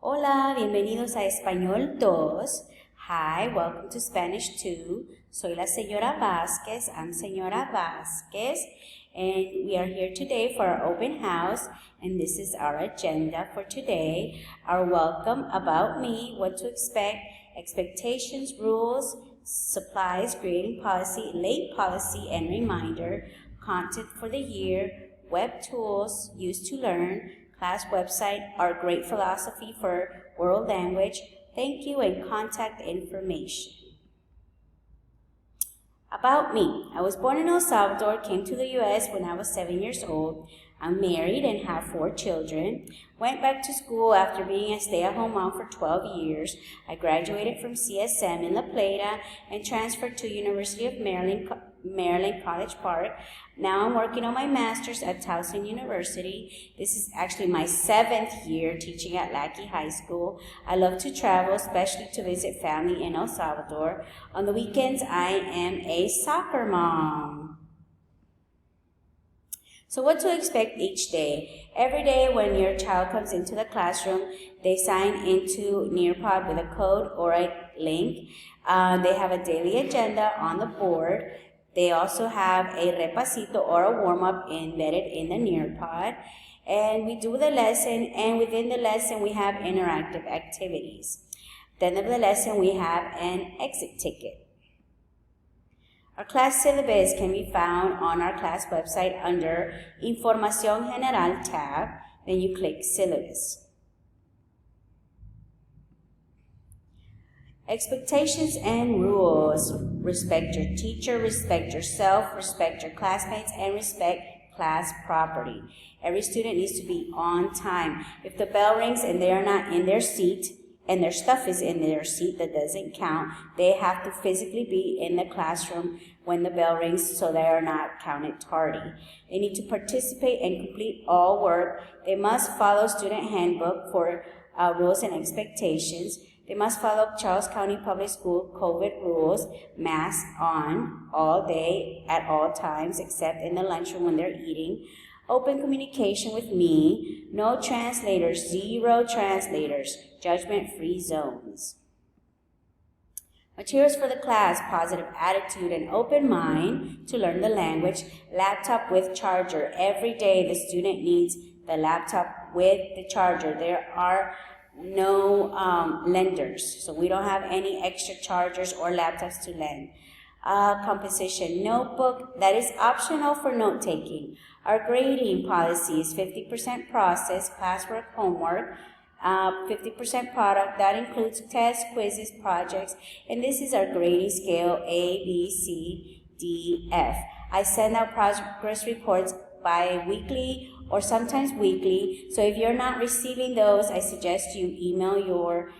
Hola, bienvenidos a Español 2. Hi, welcome to Spanish 2. Soy la señora Vázquez. I'm Señora Vázquez. And we are here today for our open house. And this is our agenda for today. Our welcome, about me, what to expect, expectations, rules, supplies, grading policy, late policy, and reminder, content for the year, web tools used to learn, class website, our great philosophy for world language, thank you, and contact information. About me, I was born in El Salvador, came to the U.S. when I was 7 years old. I'm married and have 4 children. Went back to school after being a stay-at-home mom for 12 years. I graduated from CSM in La Plata and transferred to University of Maryland College Park. Now I'm working on my master's at Towson University. This is actually my 7th year teaching at Lackey High School. I love to travel, especially to visit family in El Salvador. On the weekends, I am a soccer mom. So what to expect each day? Every day when your child comes into the classroom, they sign into Nearpod with a code or a link. They have a daily agenda on the board. They also have a repasito or a warm-up embedded in the Nearpod. And we do the lesson, and within the lesson we have interactive activities. At the end of the lesson we have an exit ticket. Our class syllabus can be found on our class website under Información General tab. Then you click Syllabus. Expectations and rules. Respect your teacher, respect yourself, respect your classmates, and respect class property. Every student needs to be on time. If the bell rings and they are not in their seat, and their stuff is in their seat, that doesn't count. They have to physically be in the classroom when the bell rings so they are not counted tardy. They need to participate and complete all work. They must follow student handbook for rules and expectations. They must follow Charles County Public School COVID rules, mask on all day at all times except in the lunchroom when they're eating. Open communication with me, no translators, 0 translators, judgment-free zones. Materials for the class, positive attitude and open mind to learn the language, laptop with charger. Every day the student needs the laptop with the charger. There are no lenders, so we don't have any extra chargers or laptops to lend. Composition notebook that is optional for note-taking. Our grading policy is 50% process, classwork, homework, 50% product. That includes tests, quizzes, projects, and this is our grading scale A, B, C, D, F. I send out progress reports bi-weekly or sometimes weekly, so if you're not receiving those, I suggest you email your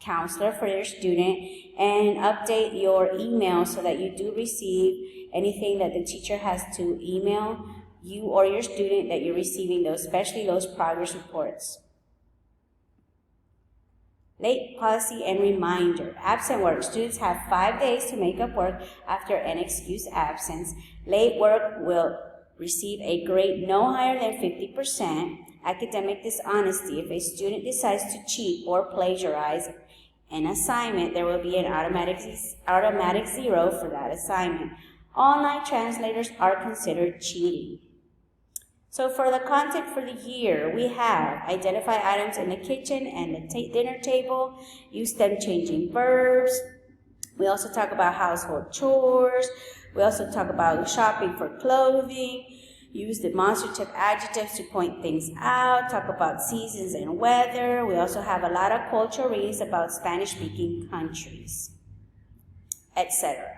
counselor for your student and update your email so that you do receive anything that the teacher has to email you or your student that you're receiving those, especially those progress reports. Late policy and reminder. Absent work. Students have 5 days to make up work after an excused absence. Late work will receive a grade no higher than 50%. Academic dishonesty. If a student decides to cheat or plagiarize an assignment, there will be an automatic 0 for that assignment. Online translators are considered cheating. So for the content for the year, we have identify items in the kitchen and the dinner table, use them changing verbs. We also talk about household chores. We also talk about shopping for clothing, use demonstrative adjectives to point things out, talk about seasons and weather. We also have a lot of cultural readings about Spanish-speaking countries, etc.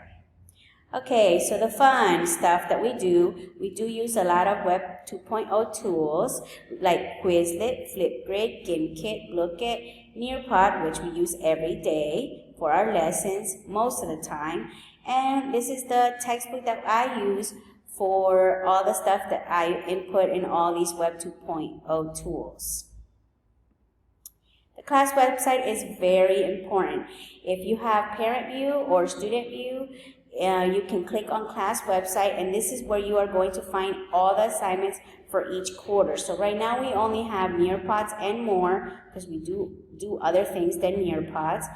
Okay, so the fun stuff that we do use a lot of Web 2.0 tools like Quizlet, Flipgrid, Gimkit, Lookit, Nearpod, which we use every day for our lessons most of the time. And this is the textbook that I use for all the stuff that I input in all these Web 2.0 tools. The class website is very important. If you have parent view or student view, You can click on class website, and this is where you are going to find all the assignments for each quarter. So right now we only have Nearpods and more, because we do other things than Nearpods.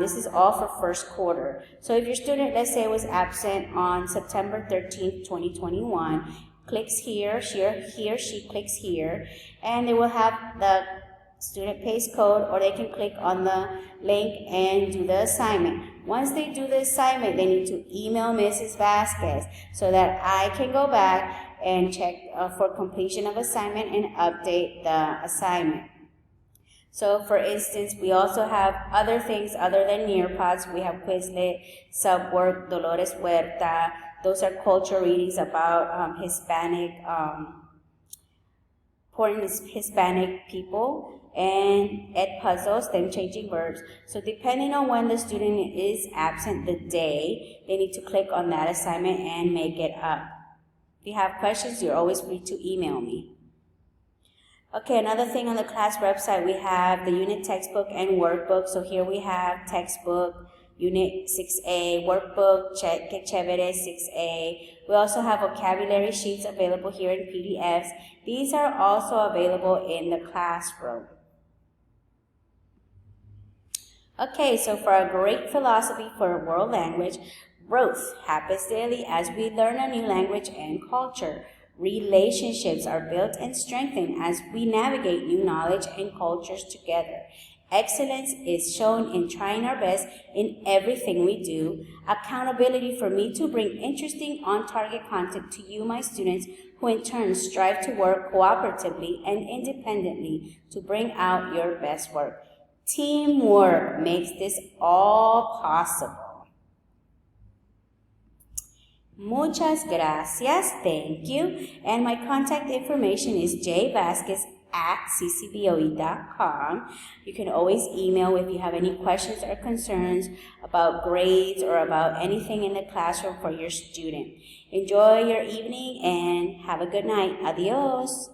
This is all for first quarter. So if your student, let's say, was absent on September 13th, 2021, clicks here, he or she clicks here, and they will have the student pays code, or they can click on the link and do the assignment. Once they do the assignment, they need to email Mrs. Vasquez so that I can go back and check for completion of assignment and update the assignment. So for instance, we also have other things other than Nearpods. We have Quizlet, Subwork, Dolores Huerta. Those are culture readings about Hispanic, important Hispanic people, and Ed Puzzles, them changing verbs. So depending on when the student is absent, the day, they need to click on that assignment and make it up. If you have questions, you're always free to email me. Okay, another thing on the class website, we have the unit textbook and workbook. So here we have textbook, Unit 6A, workbook, Que Chévere 6A. We also have vocabulary sheets available here in PDFs. These are also available in the classroom. Okay, so for a great philosophy for a world language, growth happens daily as we learn a new language and culture. Relationships are built and strengthened as we navigate new knowledge and cultures together. Excellence is shown in trying our best in everything we do. Accountability for me to bring interesting on-target content to you, my students, who in turn strive to work cooperatively and independently to bring out your best work. Teamwork makes this all possible. Muchas gracias, thank you. And my contact information is jvasquez@ccboe.com. You can always email if you have any questions or concerns about grades or about anything in the classroom for your student. Enjoy your evening and have a good night. Adios.